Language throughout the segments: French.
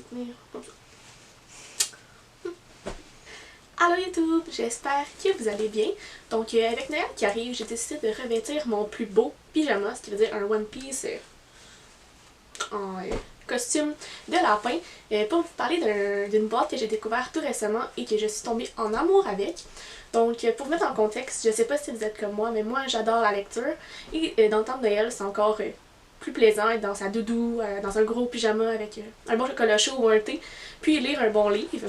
tenir comme ça. Allô YouTube, j'espère que vous allez bien. Donc avec Noël qui arrive, j'ai décidé de revêtir mon plus beau pyjama, ce qui veut dire un one piece en costume de lapin, pour vous parler d'une boîte que j'ai découverte tout récemment et que je suis tombée en amour avec. Donc pour vous mettre en contexte, je sais pas si vous êtes comme moi, mais moi j'adore la lecture et dans le temps de Noël c'est encore plus plaisant être dans sa doudou, dans un gros pyjama avec un bon chocolat chaud ou un thé, puis lire un bon livre.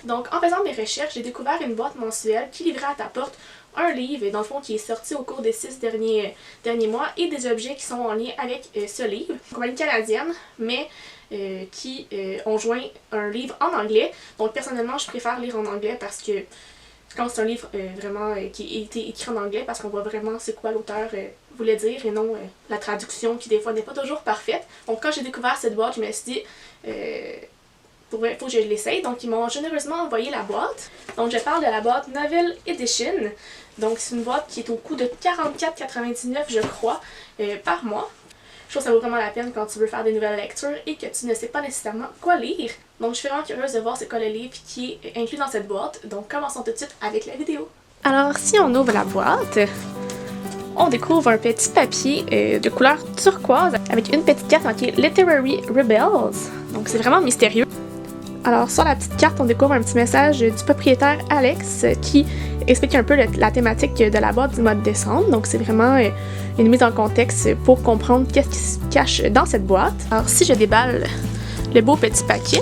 Donc en faisant mes recherches, j'ai découvert une boîte mensuelle qui livrait à ta porte un livre, dans le fond, qui est sorti au cours des 6 derniers mois et des objets qui sont en lien avec ce livre. Une compagnie canadienne, mais qui ont joint un livre en anglais. Donc personnellement, je préfère lire en anglais parce que quand c'est un livre vraiment qui a été écrit en anglais, parce qu'on voit vraiment c'est quoi l'auteur voulait dire et non la traduction qui des fois n'est pas toujours parfaite. Donc quand j'ai découvert cette boîte, je me suis dit faut que je l'essaye. Donc ils m'ont généreusement envoyé la boîte. Donc je parle de la boîte Novel Edition. Donc c'est une boîte qui est au coût de 44,99 je crois par mois. Je trouve que ça vaut vraiment la peine quand tu veux faire des nouvelles lectures et que tu ne sais pas nécessairement quoi lire. Donc je suis vraiment curieuse de voir c'est quoi le livre qui est inclus dans cette boîte. Donc commençons tout de suite avec la vidéo. Alors si on ouvre la boîte, on découvre un petit papier de couleur turquoise avec une petite carte marquée Literary Rebels. Donc c'est vraiment mystérieux. Alors sur la petite carte, on découvre un petit message du propriétaire Alex qui explique un peu la thématique de la boîte du mois de décembre. Donc c'est vraiment une mise en contexte pour comprendre qu'est-ce qui se cache dans cette boîte. Alors si je déballe le beau petit paquet,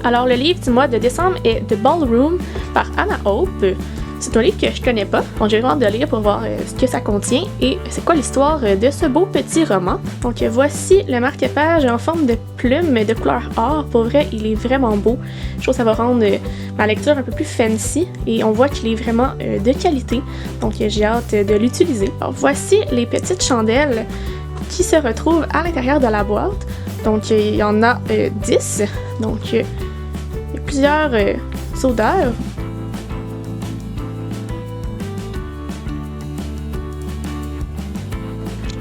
alors le livre du mois de décembre est The Ballroom par Anna Hope. C'est un livre que je connais pas, donc j'ai vraiment hâte de lire pour voir ce que ça contient et c'est quoi l'histoire de ce beau petit roman. Donc voici le marque-page en forme de plume de couleur or. Pour vrai, il est vraiment beau. Je trouve que ça va rendre ma lecture un peu plus fancy et on voit qu'il est vraiment de qualité. Donc j'ai hâte de l'utiliser. Alors voici les petites chandelles qui se retrouvent à l'intérieur de la boîte. Donc il y en a 10. Donc il y a plusieurs odeurs.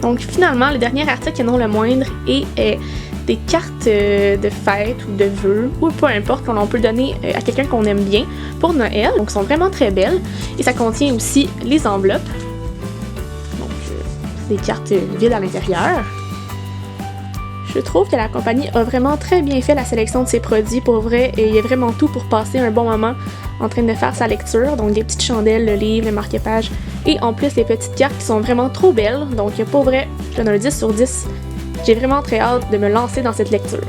Donc finalement, le dernier article et non le moindre est des cartes de fête ou de vœux, ou peu importe, qu'on peut donner à quelqu'un qu'on aime bien pour Noël. Donc elles sont vraiment très belles. Et ça contient aussi les enveloppes. Donc des cartes vides à l'intérieur. Je trouve que la compagnie a vraiment très bien fait la sélection de ses produits. Pour vrai, et il y a vraiment tout pour passer un bon moment en train de faire sa lecture. Donc des petites chandelles, le livre, le marque-page et en plus les petites cartes qui sont vraiment trop belles. Donc pour vrai, je donne un 10 sur 10. J'ai vraiment très hâte de me lancer dans cette lecture.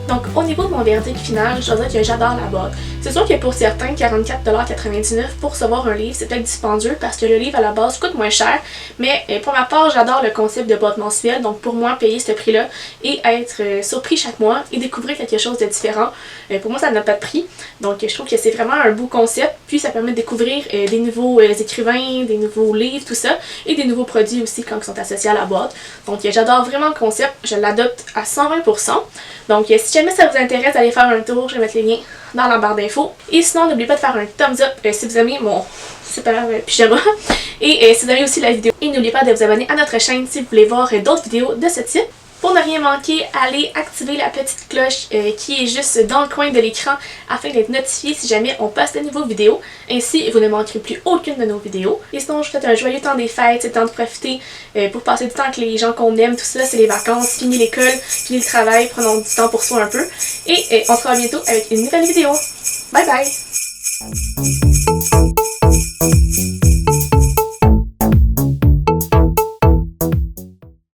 Donc au niveau de mon verdict final, je dois dire que j'adore la boîte. C'est sûr que pour certains, 44,99$ pour recevoir un livre, c'est peut-être dispendieux parce que le livre à la base coûte moins cher. Mais pour ma part, j'adore le concept de boîte mensuelle. Donc pour moi, payer ce prix-là et être surpris chaque mois et découvrir quelque chose de différent, pour moi ça n'a pas de prix. Donc je trouve que c'est vraiment un beau concept. Puis ça permet de découvrir des nouveaux écrivains, des nouveaux livres, tout ça. Et des nouveaux produits aussi quand ils sont associés à la boîte. Donc j'adore vraiment le concept. Je l'adopte à 120%. Donc si jamais ça vous intéresse d'aller faire un tour, je vais mettre les liens dans la barre d'infos. Et sinon, n'oubliez pas de faire un thumbs up si vous aimez mon super pyjama. Et si vous aimez aussi la vidéo. Et n'oubliez pas de vous abonner à notre chaîne si vous voulez voir d'autres vidéos de ce type. Pour ne rien manquer, allez activer la petite cloche qui est juste dans le coin de l'écran afin d'être notifié si jamais on poste de nouveaux vidéos. Ainsi, vous ne manquerez plus aucune de nos vidéos. Et sinon, je vous souhaite un joyeux temps des fêtes, c'est le temps de profiter pour passer du temps avec les gens qu'on aime, tout ça, c'est les vacances, fini l'école, fini le travail, prenons du temps pour soi un peu. Et on se revoit bientôt avec une nouvelle vidéo. Bye bye!